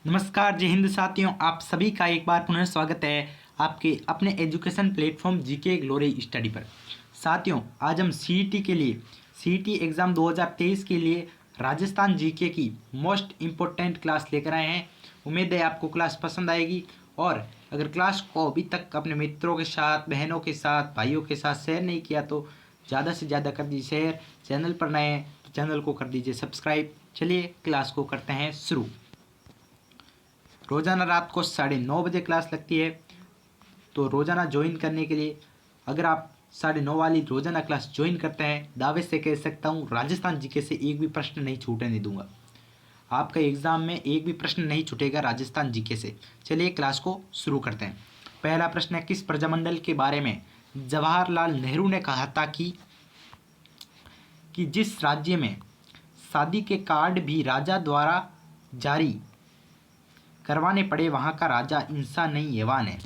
नमस्कार, जय हिंद साथियों। आप सभी का एक बार पुनः स्वागत है आपके अपने education platform GK glory study पर। साथियों, आज हम सीईटी के लिए सीईटी एग्ज़ाम 2023 के लिए राजस्थान जीके की मोस्ट इम्पोर्टेंट क्लास लेकर आए हैं। उम्मीद है आपको क्लास पसंद आएगी और अगर क्लास को अभी तक अपने मित्रों के साथ, बहनों के साथ, भाइयों के साथ शेयर नहीं किया तो ज़्यादा से ज़्यादा कर दीजिए शेयर। चैनल पर नए हैं तो चैनल को कर दीजिए सब्सक्राइब। चलिए क्लास को करते हैं शुरू। रोज़ाना रात को 9:30 बजे क्लास लगती है, तो रोज़ाना ज्वाइन करने के लिए अगर आप 9:30 वाली रोज़ाना क्लास ज्वाइन करते हैं, दावे से कह सकता हूँ राजस्थान जीके से एक भी प्रश्न नहीं छूटने दूंगा। आपका एग्ज़ाम में एक भी प्रश्न नहीं छूटेगा राजस्थान जीके से। चलिए क्लास को शुरू करते हैं। पहला प्रश्न है, किस प्रजामंडल के बारे में जवाहरलाल नेहरू ने कहा था कि जिस राज्य में शादी के कार्ड भी राजा द्वारा जारी करवाने पड़े वहाँ का राजा इंसान नहीं हैवान है।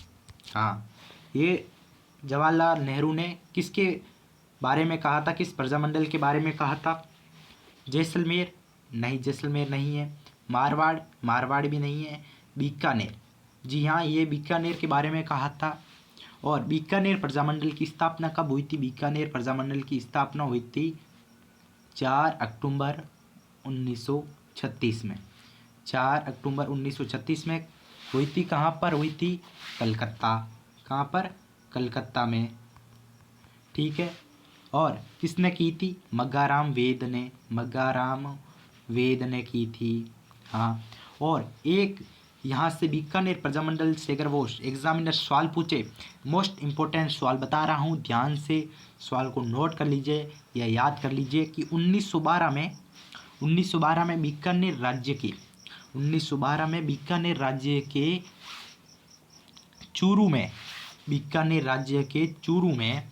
हाँ, ये जवाहरलाल नेहरू ने किसके बारे में कहा था, किस प्रजामंडल के बारे में कहा था? जैसलमेर नहीं, जैसलमेर नहीं है। मारवाड़, मारवाड़ भी नहीं है। बीकानेर, जी हाँ, ये बीकानेर के बारे में कहा था। और बीकानेर प्रजामंडल की स्थापना कब हुई थी? बीकानेर प्रजामंडल की स्थापना हुई थी 4 अक्टूबर 1936 में। 4 अक्टूबर 1936 में हुई थी। कहाँ पर हुई थी? कलकत्ता। कहाँ पर? कलकत्ता में। ठीक है। और किसने की थी? मग्गाराम वेद ने। मग्गाराम वेद ने की थी। हाँ। और एक यहाँ से बीकानेर प्रजामंडल से अगर वो एग्जामिनर सवाल पूछे, मोस्ट इम्पोर्टेंट सवाल बता रहा हूँ, ध्यान से सवाल को नोट कर लीजिए या याद कर लीजिए कि 1912 में बीकानेर राज्य के 1912 में बीकानेर राज्य के चूरू में बीकानेर राज्य के चूरू में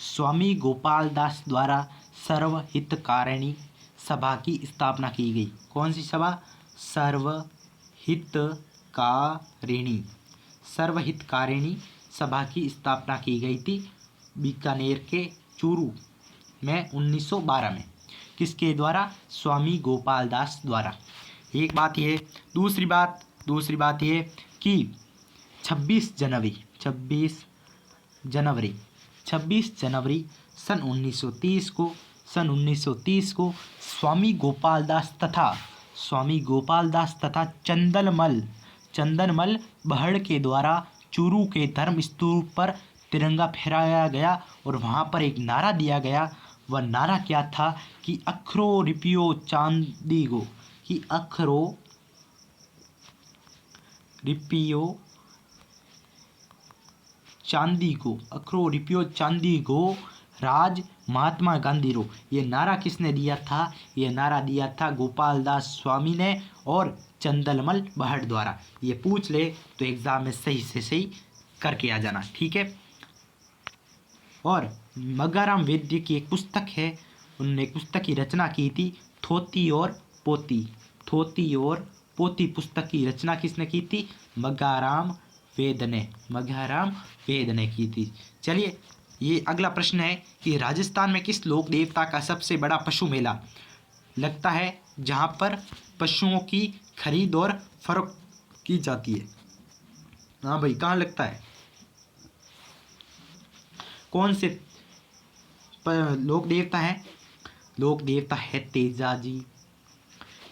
स्वामी गोपाल दास द्वारा सर्वहितकारिणी सभा की स्थापना की गई। कौन सी सभा? सर्वहितकारिणी सर्वहितकारिणी सभा की स्थापना की गई थी बीकानेर के चूरू में 1912 में। किसके द्वारा? स्वामी गोपाल दास द्वारा। एक बात यह। दूसरी बात यह कि 26 जनवरी सन 1930 को स्वामी गोपाल दास तथा चंदनमल बहड़ के द्वारा चूरू के धर्म स्तूप पर तिरंगा फहराया गया और वहाँ पर एक नारा दिया गया। वह नारा क्या था? कि अखरो रिपियो चांदी गो, कि अखरो रिपियो चांदी गो राज महात्मा गांधी रो। ये नारा किसने दिया था? ये नारा दिया था गोपाल दास स्वामी ने और चंदनमल बहड़ द्वारा। ये पूछ ले तो एग्जाम में सही से सही करके आ जाना। ठीक है। और मग्गाराम वेद्य की एक पुस्तक है, उन्होंने एक पुस्तक की रचना की थी, थोती और पोती पुस्तक की रचना किसने की थी? मग्गाराम वेद ने की थी। चलिए, ये अगला प्रश्न है कि राजस्थान में किस लोक देवता का सबसे बड़ा पशु मेला लगता है जहाँ पर पशुओं की खरीद और फरोख्त की जाती है? हाँ भाई, कहाँ लगता है? कौन से लोक देवता है? लोक देवता है तेजाजी।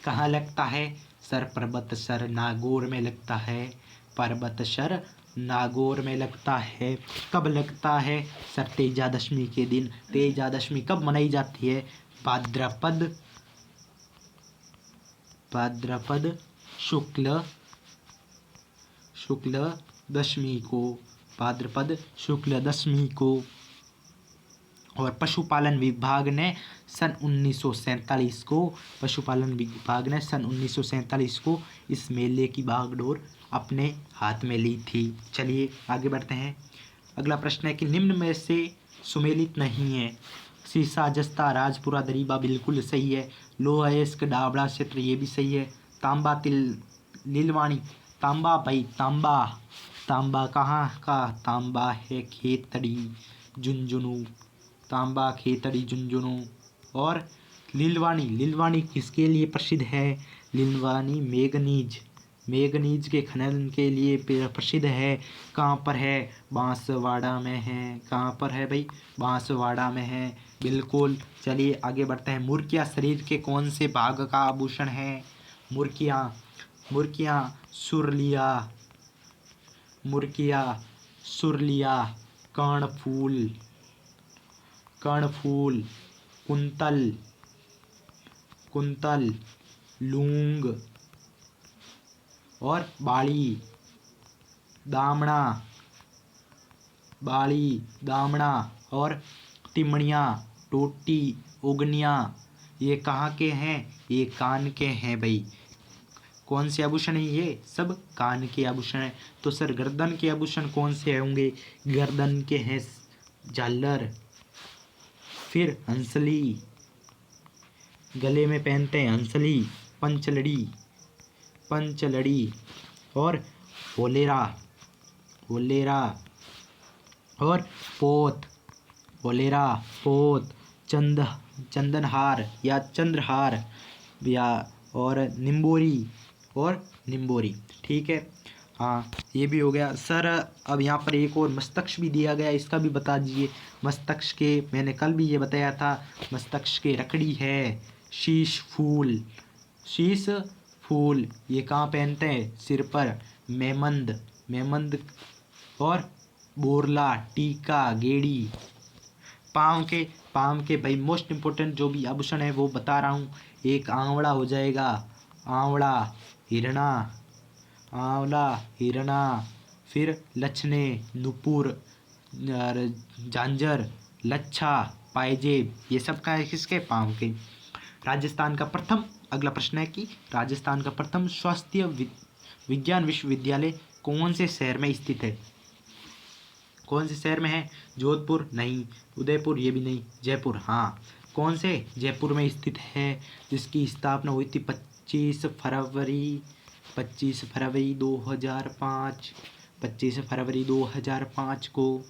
कहाँ लगता है? पर्वतसर नागौर में लगता है। पर्वतसर नागौर में लगता है। कब लगता है? सर तेजादशमी के दिन। तेजादशमी कब मनाई जाती है? भाद्रपद शुक्ल दशमी को। भाद्रपद शुक्ल दशमी को। और पशुपालन विभाग ने सन 1947 को इस मेले की बागडोर अपने हाथ में ली थी। चलिए आगे बढ़ते हैं। अगला प्रश्न है कि निम्न में से सुमेलित नहीं है। सीसा, जस्ता, राजपुरा, दरीबा बिल्कुल सही है। लोहायस्क, डाबड़ा क्षेत्र ये भी सही है। तांबा, लीलवाणी, तांबा भाई, तांबा कहाँ का? तांबा है खेतड़ी झुंझुनू। तांबा, खेतड़ी, झुंझुनू। और लीलवाणी किसके लिए प्रसिद्ध है? लीलवाणी मैंगनीज के खनन के लिए प्रसिद्ध है। कहाँ पर है? बांसवाड़ा में है। कहाँ पर है भाई? बांसवाड़ा में है। बिल्कुल। चलिए आगे बढ़ते हैं। मुर्कियाँ शरीर के कौन से भाग का आभूषण है? मुर्कियाँ मुर्कियाँ सुरलिया, मुर्कियाँ सुरलिया, कर्णफूल, कर्णफूल, कुंतल, कुंतल, लूंग और बाड़ी, दामड़ा, बाड़ी, दामड़ा और तिमड़ियाँ, टोटी, उगनियाँ, ये कहाँ के हैं? ये कान के हैं भाई। कौन से आभूषण है? ये सब कान के आभूषण है। तो सर गर्दन के आभूषण कौन से होंगे? गर्दन के हैं झालर, फिर हंसली, गले में पहनते हैं हंसली, पंचलड़ी, पंचलड़ी और होलेरा, होलेरा और पोत, होलेरा, पोत, चंदनहार या चंद्रहार या और निम्बोरी और निम्बोरी। ठीक है, हाँ ये भी हो गया सर। अब यहाँ पर एक और मस्तक भी दिया गया, इसका भी बता दीजिए। मस्तक के, मैंने कल भी ये बताया था, मस्तक के रकड़ी है, शीश फूल, शीश फूल ये कहाँ पहनते हैं? सिर पर। मेमंद, मेमंद और बोरला, टीका, गेड़ी। पाँव के भाई मोस्ट इम्पोर्टेंट जो भी आभूषण है वो बता रहा हूँ। एक आंवला हो जाएगा, आंवला, हिरणा, आंवला, हिरणा, फिर लछने, नुपुर, झांझर, लच्छा, पायजेब, ये सब का है किसके? पाँव के। राजस्थान का प्रथम, अगला प्रश्न है कि राजस्थान का प्रथम स्वास्थ्य विज्ञान विश्वविद्यालय कौन से शहर में स्थित है? कौन से शहर में है? जोधपुर नहीं, उदयपुर ये भी नहीं, जयपुर। हाँ, कौन से? जयपुर में स्थित है, जिसकी स्थापना हुई थी 25 फरवरी 2005, 25 फरवरी 2005 को।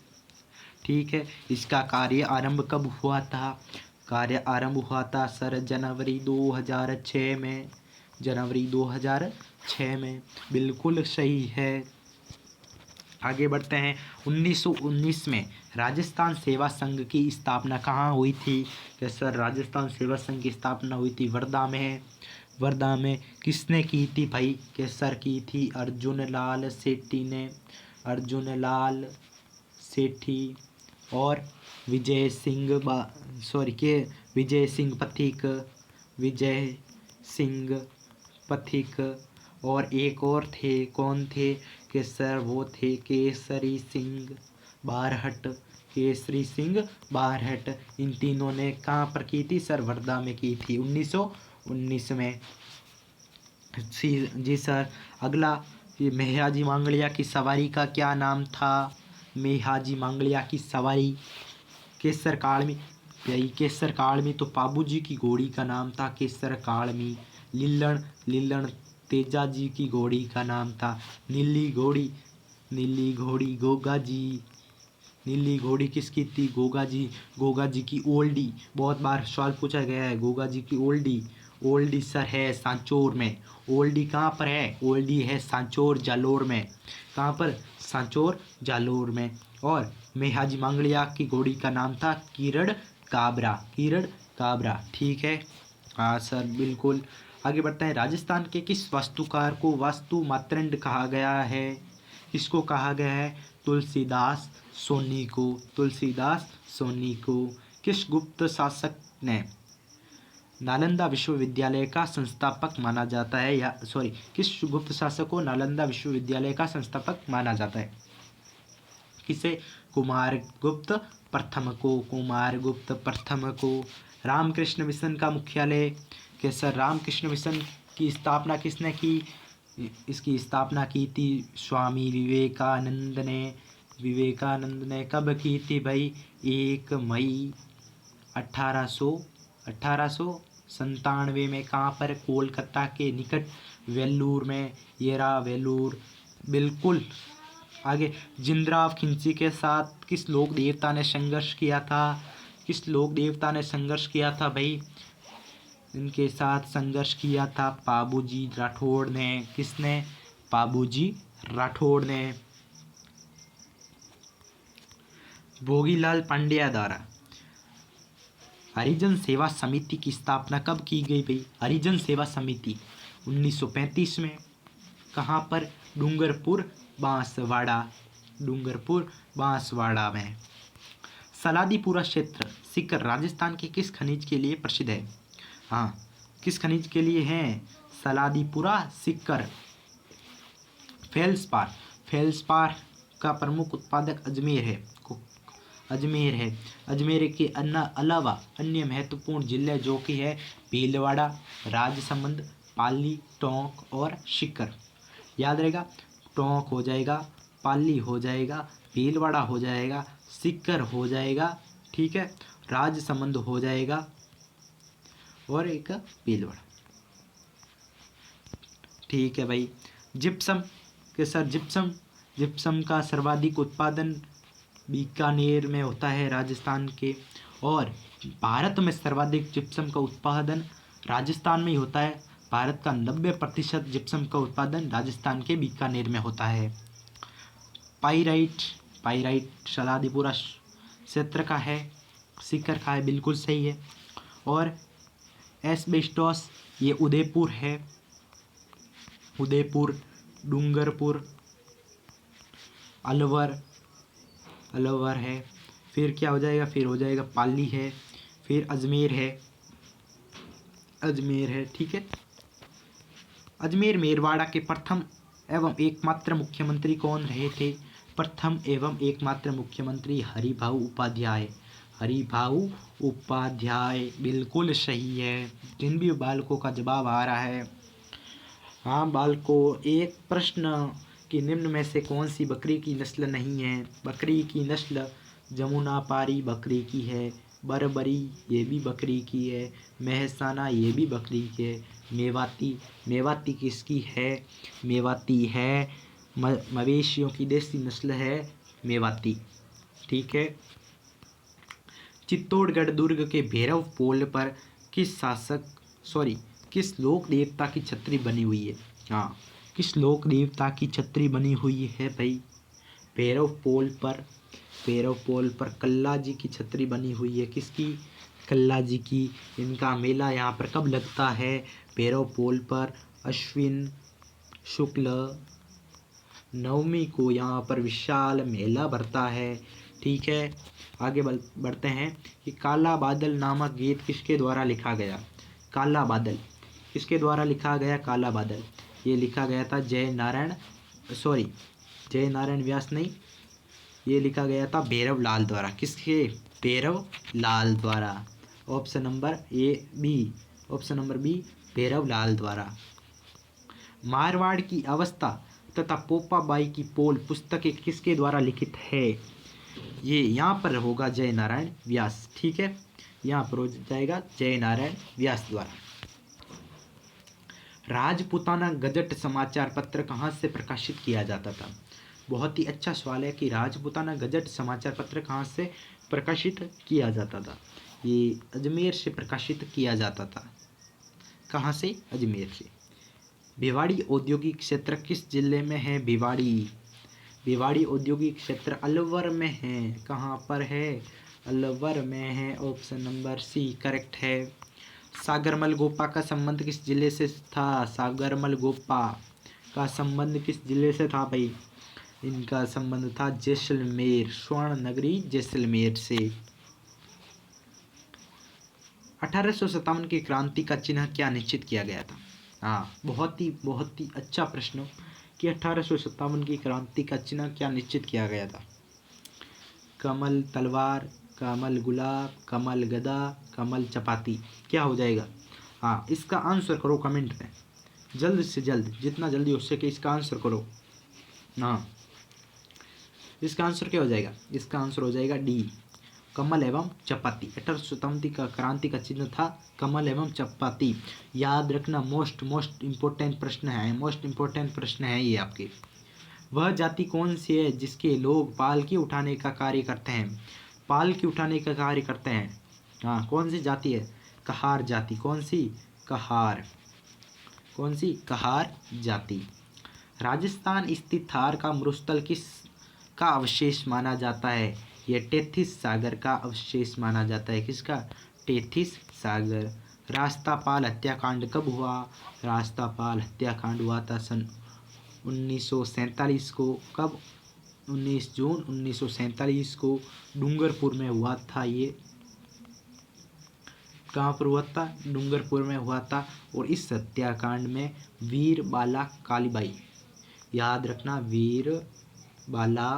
ठीक है, इसका कार्य आरंभ कब हुआ था? कार्य आरंभ हुआ था सर जनवरी 2006 में, जनवरी 2006 में। बिल्कुल सही है। आगे बढ़ते हैं। 1919 में राजस्थान सेवा संघ की स्थापना कहाँ हुई थी? कि सर राजस्थान सेवा संघ की स्थापना हुई थी वर्धा में। वर्धा में किसने की थी भाई? कि सर की थी अर्जुन लाल सेठी ने, अर्जुन लाल सेठी और विजय सिंह विजय सिंह पथिक, विजय सिंह पथिक और एक और थे, कौन थे? कि सर वो थे केसरी सिंह बारहट, केसरी सिंह बारहट। इन तीनों ने कहाँ पर की थी? सर वर्धा में की थी 1919 में। जी सर। अगला, ये मेहराजी मांगलिया की सवारी का क्या नाम था? मेहाजी मांगलिया की सवारी केसर काल में, यही केसर काल में तो पाबू जी की घोड़ी का नाम था केसर काल में। लिल्लण, लिल्लण तेजा जी की घोड़ी का नाम था नीली घोड़ी, नीली घोड़ी गोगा जी, नीली घोड़ी किसकी थी? गोगा जी, गोगा जी की ओल्डी, बहुत बार सवाल पूछा गया है। गोगा जी की ओल्डी, ओल्डी सर है सांचौर में। ओल्डी कहाँ पर है? ओल्डी है सांचौर जालोर में। कहाँ पर? सांचौर जालोर में। और मेहाजी मांगलिया की घोड़ी का नाम था किरण काबरा, किरण काबरा। ठीक है, हाँ सर बिल्कुल। आगे बढ़ते हैं। राजस्थान के किस वास्तुकार को वास्तु मातृंड कहा गया है? किसको कहा गया है? तुलसीदास सोनी को, तुलसीदास सोनी को। किस गुप्त शासक ने नालंदा विश्वविद्यालय का संस्थापक माना जाता है? या सॉरी, किस गुप्त शासक को नालंदा विश्वविद्यालय का संस्थापक माना जाता है? किसे? कुमारगुप्त प्रथम को, कुमारगुप्त प्रथम को। रामकृष्ण मिशन का मुख्यालय? कि सर रामकृष्ण मिशन की स्थापना किसने की? इसकी स्थापना की थी स्वामी विवेकानंद ने। विवेकानंद ने कब की थी भाई? 1 मई 1897 में। कहाँ पर? कोलकाता के निकट वेल्लूर में। ये रहा वेल्लूर। बिल्कुल। आगे, जिंदराव खिंची के साथ किस लोक देवता ने संघर्ष किया था? किस लोक देवता ने संघर्ष किया था भाई? इनके साथ संघर्ष किया था बाबूजी राठौड़ ने। किसने? बाबूजी राठौड़ ने। भोगीलाल पांड्या द्वारा हरिजन सेवा समिति की स्थापना कब की गई भाई? हरिजन सेवा समिति 1935 में। कहाँ पर? डूंगरपुर बांसवाड़ा में। सलादीपुरा क्षेत्र सीकर राजस्थान के किस खनिज के लिए प्रसिद्ध है? हाँ, किस खनिज के लिए है? सलादीपुरा सीकर। फेल्सपार का प्रमुख उत्पादक अजमेर है। अजमेर के अलावा अन्य महत्वपूर्ण जिले जो कि है भीलवाड़ा, राजसमंद, पाली, टोंक और सीकर। याद रहेगा, टोंक हो जाएगा, पाली हो जाएगा, भीलवाड़ा हो जाएगा, सीकर हो जाएगा, ठीक है, राजसमंद हो जाएगा और एक भीलवाड़ा। ठीक है भाई। जिप्सम का सर्वाधिक उत्पादन बीकानेर में होता है, राजस्थान के। और भारत में सर्वाधिक जिप्सम का उत्पादन राजस्थान में ही होता है। भारत का 90% जिप्सम का उत्पादन राजस्थान के बीकानेर में होता है। पाइराइट सलादीपुरा क्षेत्र का है, सीकर का है, बिल्कुल सही है। और एस्बेस्टोस ये उदयपुर है, डूंगरपुर, अलवर है। फिर क्या हो जाएगा? फिर हो जाएगा पाली है, फिर अजमेर है, ठीक है। अजमेर मेरवाड़ा के प्रथम एवं एकमात्र मुख्यमंत्री कौन रहे थे? प्रथम एवं एकमात्र मुख्यमंत्री हरिभाऊ उपाध्याय, बिल्कुल सही है। जिन भी बालकों का जवाब आ रहा है। हाँ बालकों, एक प्रश्न कि निम्न में से कौन सी बकरी की नस्ल नहीं है? बकरी की नस्ल जमुनापारी बकरी की है, बरबरी ये भी बकरी की है, मेहसाना ये भी बकरी की है, मेवाती किसकी है? मेवाती है मवेशियों की देसी नस्ल है मेवाती, ठीक है। चित्तौड़गढ़ दुर्ग के भैरव पोल पर किस लोक देवता की छतरी बनी हुई है? हाँ, किस लोक देवता की छतरी बनी हुई है भाई? भैरव पोल पर कल्ला जी की छतरी बनी हुई है। किसकी? कल्ला जी की। इनका मेला यहाँ पर कब लगता है? भैरव पोल पर अश्विन शुक्ल नवमी को यहाँ पर विशाल मेला भरता है, ठीक है। आगे बढ़ते हैं कि काला बादल नामक गीत किसके द्वारा लिखा गया? काला बादल किसके द्वारा लिखा गया? काला बादल ये लिखा गया था जय नारायण व्यास नहीं, ये लिखा गया था भैरव लाल द्वारा। किसके? भैरव लाल द्वारा। Option number B Bhairav Lal द्वारा। मारवाड़ की अवस्था तथा पोपाबाई की पोल पुस्तकें किसके द्वारा लिखित है? ये यहाँ पर होगा जय नारायण व्यास, ठीक है, यहाँ पर हो जाएगा जय नारायण व्यास द्वारा। राजपूताना गजट समाचार पत्र कहाँ से प्रकाशित किया जाता था? बहुत ही अच्छा सवाल है कि राजपूताना गजट समाचार पत्र कहाँ से प्रकाशित किया जाता था? ये अजमेर से प्रकाशित किया जाता था। कहाँ से? अजमेर से। भिवाड़ी औद्योगिक क्षेत्र किस जिले में है? भिवाड़ी औद्योगिक क्षेत्र अलवर में है। कहाँ पर है? अलवर में है। ऑप्शन नंबर सी करेक्ट है। सागरमल गोपा का संबंध किस जिले से था? सागरमल गोपा का संबंध किस जिले से था भाई? इनका संबंध था जैसलमेर, स्वर्ण नगरी जैसलमेर से। 1857 की क्रांति का चिन्ह क्या निश्चित किया गया था? हाँ, बहुत ही अच्छा प्रश्न कि 1857 की क्रांति का चिन्ह क्या निश्चित किया गया था? कमल तलवार, कमल गुलाब, कमल गदा, कमल चपाती, क्या हो जाएगा? हाँ, इसका आंसर करो कमेंट में, जल्द से जल्द, जितना जल्दी हो सके इसका आंसर करो। हाँ, इसका आंसर क्या हो जाएगा? इसका आंसर हो जाएगा डी, कमल एवं चपाती। 1857 का क्रांति का चिन्ह था कमल एवं चपाती। याद रखना, मोस्ट इम्पोर्टेंट प्रश्न है ये आपके। वह जाति कौन सी है जिसके लोग पालकी उठाने का कार्य करते हैं? पालकी उठाने का कार्य करते हैं, हाँ, कौन सी जाति है? कहार जाति। कौन सी? कहार जाति। राजस्थान स्थित थार का मरुस्थल किस का अवशेष माना जाता है? यह टेथिस सागर का अवशेष माना जाता है। किसका? टेथिस सागर। रास्तापाल हत्याकांड कब हुआ? रास्तापाल हत्याकांड हुआ था सन 1947 को। कब? 19 जून 1947 को डूंगरपुर में हुआ था। ये कहाँ पर हुआ था? डूंगरपुर में हुआ था। और इस हत्याकांड में वीर बाला कालीबाई, याद रखना, वीर बाला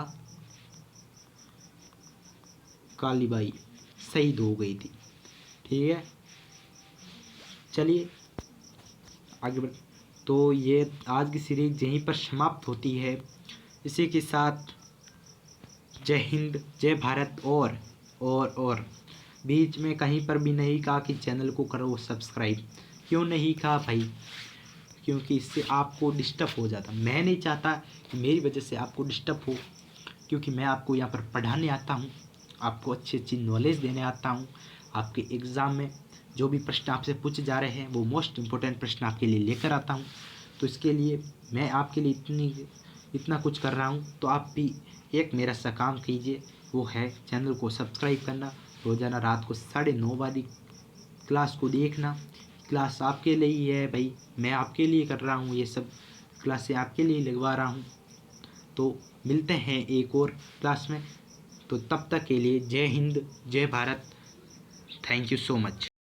कालीबाई शहीद हो गई थी। ठीक है, चलिए आगे बढ़। तो ये आज की सीरीज यहीं पर समाप्त होती है। इसी के साथ जय हिंद, जय भारत। और बीच में कहीं पर भी नहीं कहा कि चैनल को करो सब्सक्राइब। क्यों नहीं कहा भाई? क्योंकि इससे आपको डिस्टर्ब हो जाता। मैं नहीं चाहता कि मेरी वजह से आपको डिस्टर्ब हो, क्योंकि मैं आपको यहाँ पर पढ़ाने आता हूँ, आपको अच्छी अच्छी नॉलेज देने आता हूँ। आपके एग्ज़ाम में जो भी प्रश्न आपसे पूछे जा रहे हैं वो मोस्ट इम्पोर्टेंट प्रश्न आपके लिए लेकर आता हूँ। तो इसके लिए मैं आपके लिए इतना कुछ कर रहा हूँ। तो आप भी एक मेरा सा काम कीजिए, वो है चैनल को सब्सक्राइब करना। रोज़ाना रात को 9:30 वाली क्लास को देखना। क्लास आपके लिए ही है भाई, मैं आपके लिए कर रहा हूँ, ये सब क्लासें आपके लिए लगवा रहा हूँ। तो मिलते हैं एक और क्लास में। तो तब तक के लिए जय हिंद, जय Bharat. Thank you so much.